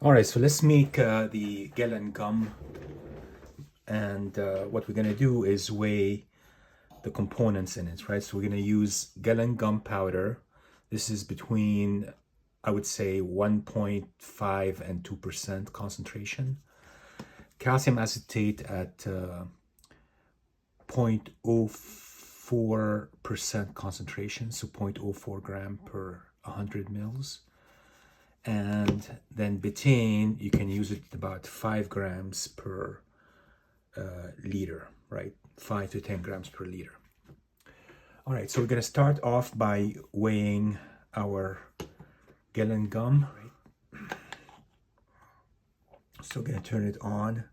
All right, so let's make the Gellan gum, and what we're gonna do is weigh the components in it, right? So we're gonna use Gellan gum powder. This is between, I would say, 1.5 and 2% concentration. Calcium acetate at 0.04% concentration, so 0.04 gram per 100 mils. And then betaine, you can use it about 5 grams per liter, right? 5 to 10 grams per liter. All right, so we're gonna start off by weighing our Gellan gum. Right? So I'm gonna turn it on.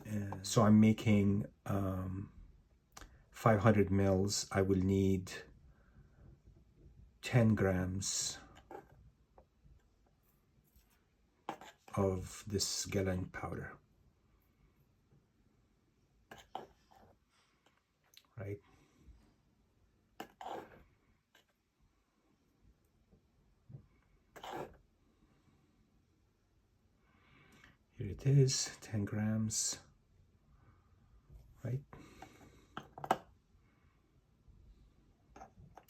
And so I'm making 500 mils. I will need 10 grams of this Gellan powder, right? Here it is, 10 grams, right?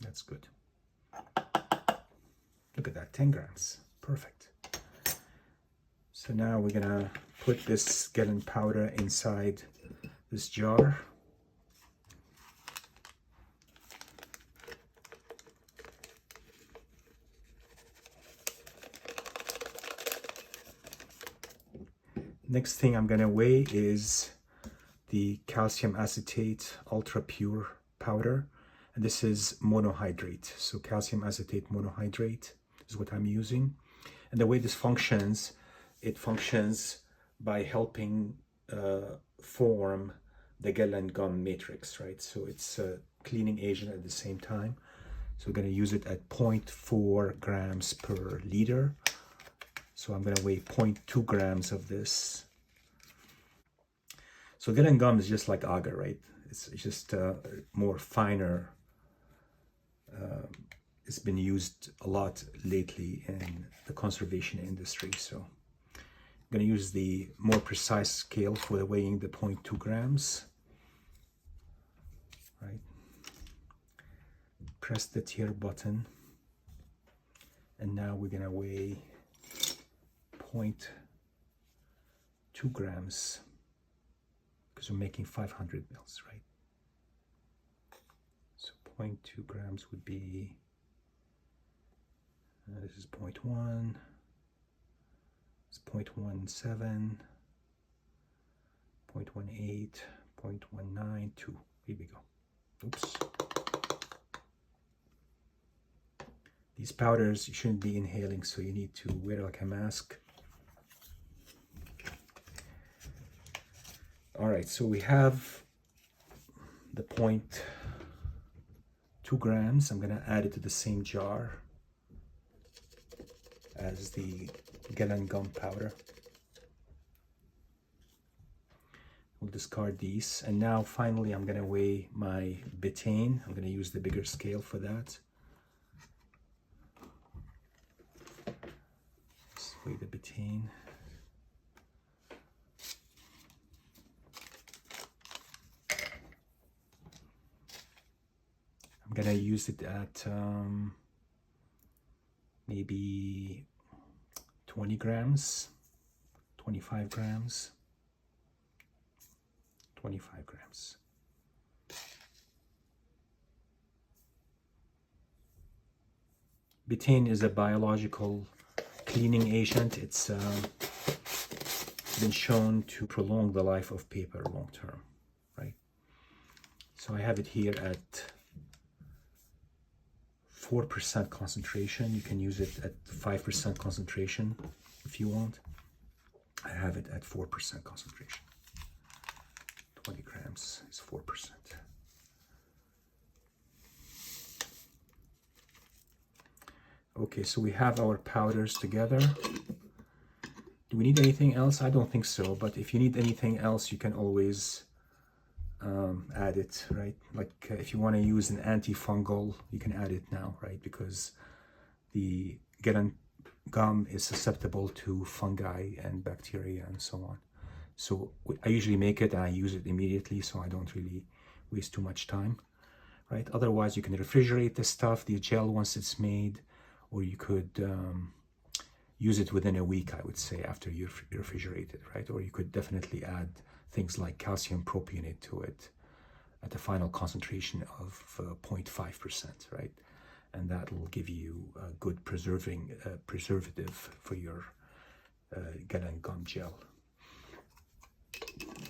That's good. Look at that, 10 grams, perfect. So now we're gonna put this Gellan powder inside this jar. Next thing I'm gonna weigh is the calcium acetate ultra pure powder, and this is monohydrate. So calcium acetate monohydrate is what I'm using. And the way this functions, it functions by helping form the Gellan gum matrix, right? So it's a cleaning agent at the same time. So we're gonna use it at 0.4 grams per liter. So I'm gonna weigh 0.2 grams of this. So Gellan gum is just like agar, right? It's just more finer. It's been used a lot lately in the conservation industry. So I'm gonna use the more precise scale for weighing the 0.2 grams, right? Press the tire button. And now we're gonna weigh 0.2 grams because we're making 500 mils, right? So 0.2 grams would be, this is 0.1, it's 0.17, 0.18, 0.192, here we go. Oops. These powders you shouldn't be inhaling, so you need to wear like a mask. All right, so we have the 0.2 grams. I'm gonna add it to the same jar as the Gellan gum powder. We'll discard these. And now finally I'm gonna weigh my betaine. I'm gonna use the bigger scale for that. Let's weigh the betaine. I'm gonna use it at maybe 20 grams, 25 grams, 25 grams. Betaine is a biological cleaning agent. It's been shown to prolong the life of paper long term, right? So I have it here at 4% concentration. You can use it at 5% concentration if you want. I have it at 4% concentration. 20 grams is 4%. Okay, so we have our powders together. Do we need anything else? I don't think so, but if you need anything else, you can always add it, right? Like if you want to use an antifungal, you can add it now, right? Because the Gellan gum is susceptible to fungi and bacteria and so on. So I usually make it and I use it immediately, so I don't really waste too much time, right? Otherwise, you can refrigerate the stuff, the gel, once it's made, or you could use it within a week, I would say, after you refrigerate it, right? Or you could definitely add things like calcium propionate to it at a final concentration of 0.5%, right? And that will give you a good preservative for your Gellan gum gel.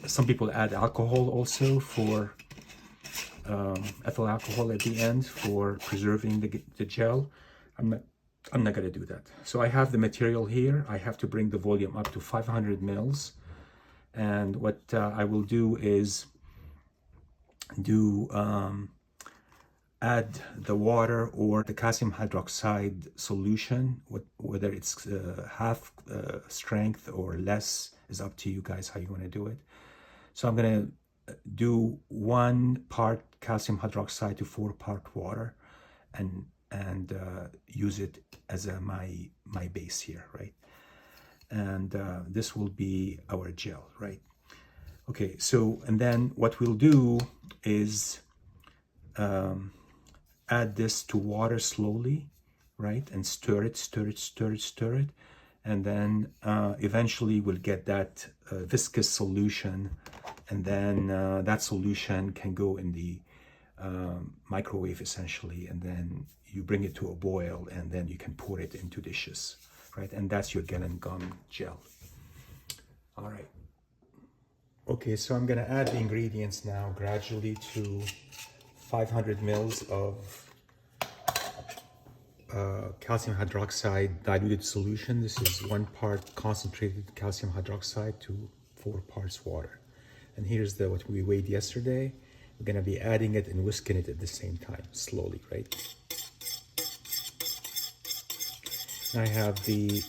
Some people add alcohol also for ethyl alcohol at the end for preserving the gel. I'm not going to do that. So I have the material here. I have to bring the volume up to 500 mils. And what I will do is add the water or the calcium hydroxide solution, whether it's half strength or less is up to you guys how you want to do it. So I'm going to do 1 part calcium hydroxide to 4 part water and use it as my base here, right? And this will be our gel, right? Okay, so and then what we'll do is add this to water slowly, right? And stir it. And then eventually we'll get that viscous solution. And then that solution can go in the microwave essentially. And then you bring it to a boil and then you can pour it into dishes, right? And that's your Gellan gum gel. All right. Okay, so I'm gonna add the ingredients now gradually to 500 mils of calcium hydroxide diluted solution. This is 1 part concentrated calcium hydroxide to 4 parts water. And here's what we weighed yesterday. We're gonna be adding it and whisking it at the same time, slowly, right? I have the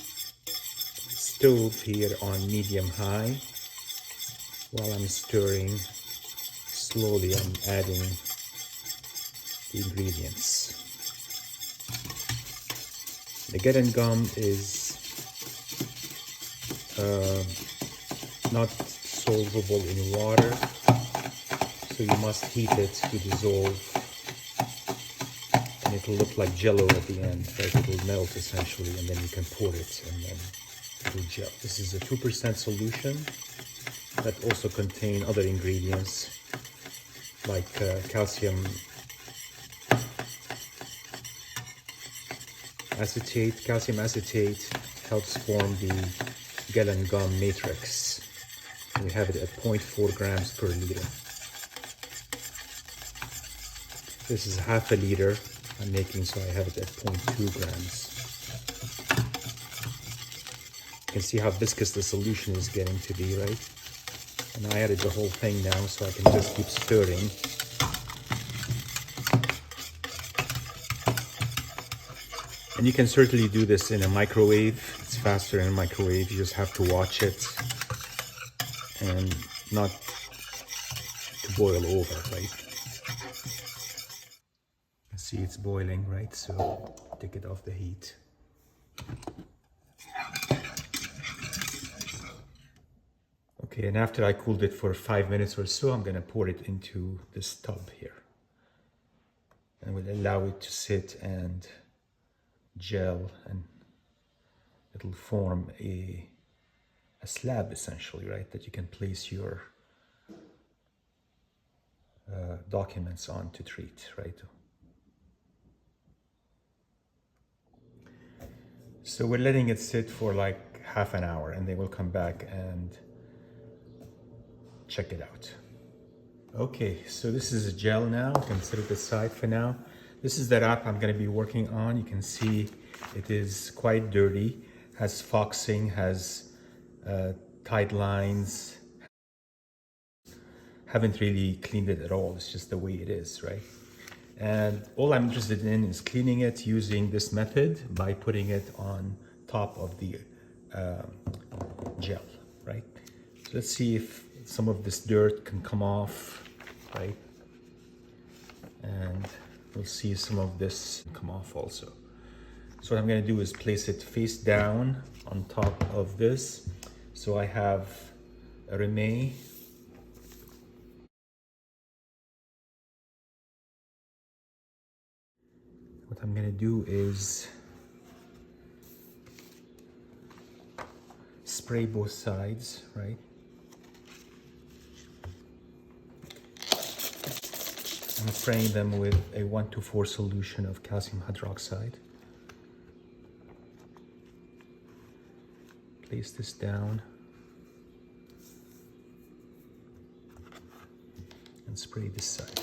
stove here on medium-high. While I'm stirring, slowly I'm adding the ingredients. The Gellan gum is not solvable in water, so you must heat it to dissolve, and it will look like jello at the end, right? It will melt essentially, and then you can pour it and then it will gel. This is a 2% solution that also contain other ingredients like calcium acetate. Calcium acetate helps form the Gellan gum matrix. We have it at 0.4 grams per liter. This is half a liter I'm making, so I have it at 0.2 grams. You can see how viscous the solution is getting to be, right? And I added the whole thing now, so I can just keep stirring. And you can certainly do this in a microwave. It's faster in a microwave. You just have to watch it and not to boil over, right? See, it's boiling, right? So take it off the heat. Okay, and after I cooled it for 5 minutes or so, I'm gonna pour it into this tub here. And we'll allow it to sit and gel, and it'll form a slab essentially, right? That you can place your documents on to treat, right? So we're letting it sit for like half an hour, and then we'll come back and check it out. Okay, so this is a gel now. You can set it aside for now. This is the wrap I'm going to be working on. You can see it is quite dirty, has foxing, has tight lines. Haven't really cleaned it at all. It's just the way it is, right? And all I'm interested in is cleaning it using this method by putting it on top of the gel, right? So let's see if some of this dirt can come off, right? And we'll see some of this come off also. So what I'm going to do is place it face down on top of this. So I have a Remain. What I'm going to do is spray both sides, right? I'm spraying them with a 1:4 solution of calcium hydroxide. Place this down and spray this side.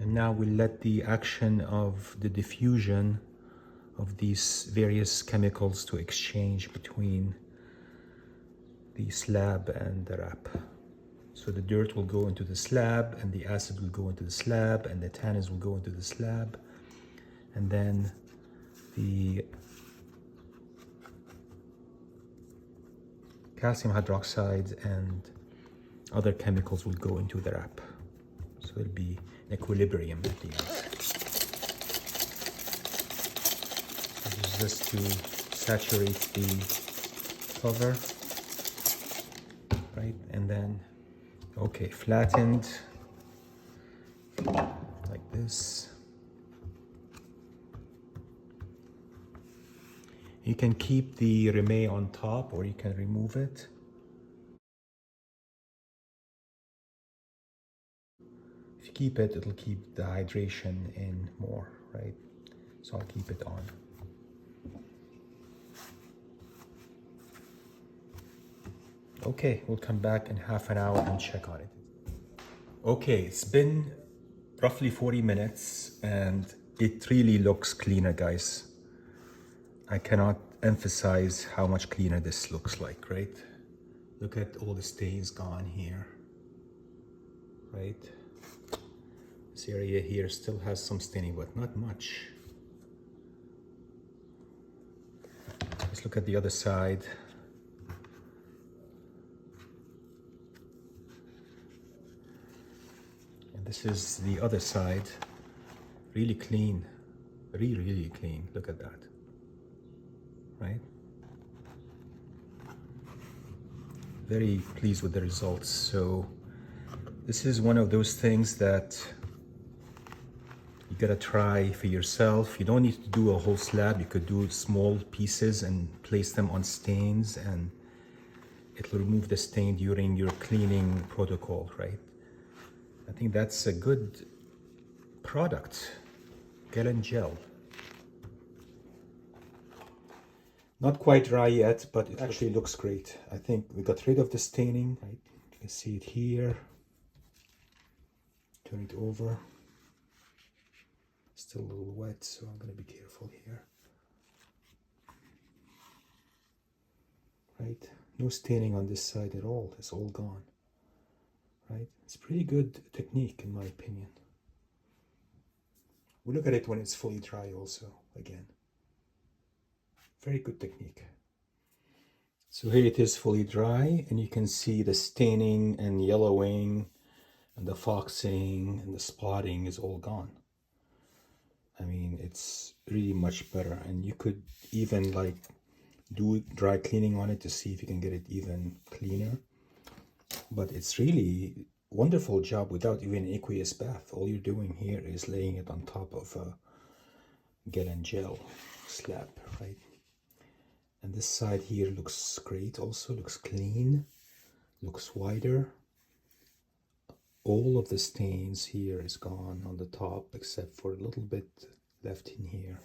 And now we'll let the action of the diffusion of these various chemicals to exchange between the slab and the wrap. So the dirt will go into the slab, and the acid will go into the slab, and the tannins will go into the slab, and then the calcium hydroxide and other chemicals will go into the wrap. So it'll be in equilibrium at the end. This is just to saturate the cover, right? And then, okay, flattened like this. You can keep the Remain on top, or you can remove it. If you keep it, it'll keep the hydration in more, right? So I'll keep it on. Okay, we'll come back in half an hour and check on it. Okay, it's been roughly 40 minutes and it really looks cleaner, guys. I cannot emphasize how much cleaner this looks like, right? Look at all the stains gone here, right? This area here still has some staining, but not much. Let's look at the other side. And this is the other side. Really clean, really clean. Look at that, right? Very pleased with the results. So this is one of those things that you gotta try for yourself. You don't need to do a whole slab. You could do small pieces and place them on stains, and it'll remove the stain during your cleaning protocol, right? I think that's a good product. Gellan gel. Not quite dry yet, but it actually looks great. I think we got rid of the staining, right? You can see it here. Turn it over. Still a little wet, so I'm going to be careful here. Right? No staining on this side at all. It's all gone. Right? It's pretty good technique in my opinion. We'll look at it when it's fully dry also, again. Very good technique. So here it is fully dry, and you can see the staining and yellowing and the foxing and the spotting is all gone. I mean, it's really much better, and you could even like do dry cleaning on it to see if you can get it even cleaner. But it's really wonderful job without even aqueous bath. All you're doing here is laying it on top of a Gellan gel slab, right? And this side here looks great also, looks clean, looks wider. All of the stains here is gone on the top, except for a little bit left in here,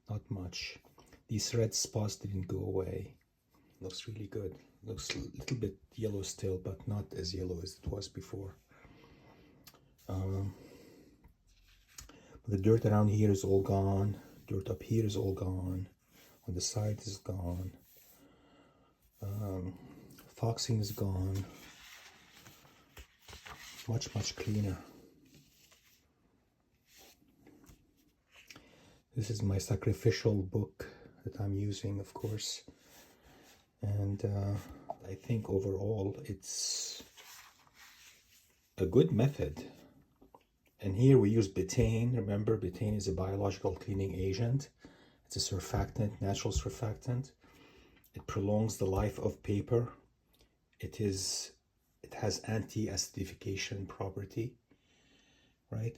not much. These red spots didn't go away. Looks really good. Looks a little bit yellow still, but not as yellow as it was before. The dirt around here is all gone. Dirt up here is all gone. On the side is gone. Foxing is gone. Much cleaner. This is my sacrificial book that I'm using, of course, and I think overall it's a good method. And here we use betaine. Remember, betaine is a biological cleaning agent. It's a surfactant, natural surfactant. It prolongs the life of paper. It has anti-acidification property, right?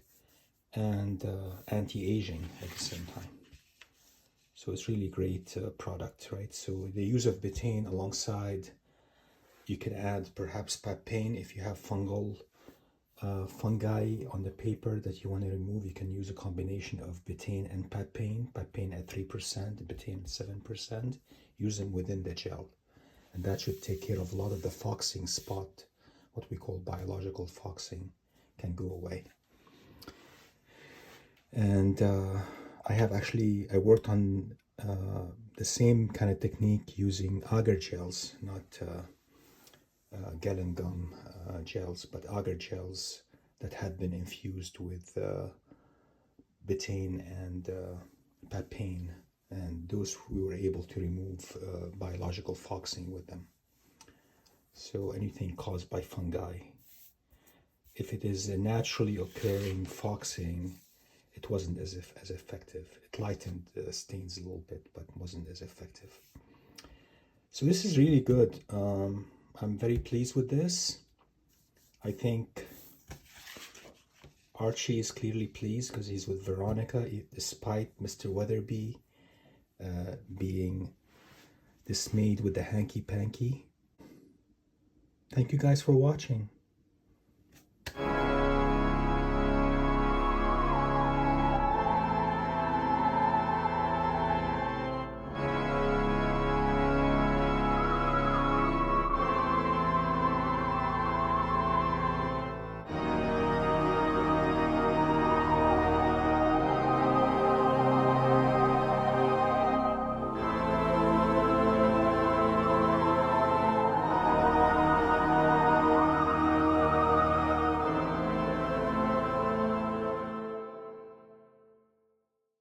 And anti-aging at the same time. So it's really great product, right? So the use of betaine alongside, you can add perhaps Betaine if you have fungi on the paper that you want to remove. You can use a combination of betaine and Betaine at 3%, betaine at 7%. Use them within the gel, and that should take care of a lot of the foxing spot, what we call biological foxing, can go away. And I worked on the same kind of technique using agar gels, not Gellan gum gels, but agar gels that had been infused with betaine and Betaine, and those we were able to remove biological foxing with them. So anything caused by fungi. If it is a naturally occurring foxing, it wasn't as effective. It lightened the stains a little bit, but wasn't as effective. So this is really good. I'm very pleased with this. I think Archie is clearly pleased because he's with Veronica, despite Mr. Weatherby being dismayed with the hanky-panky. Thank you guys for watching.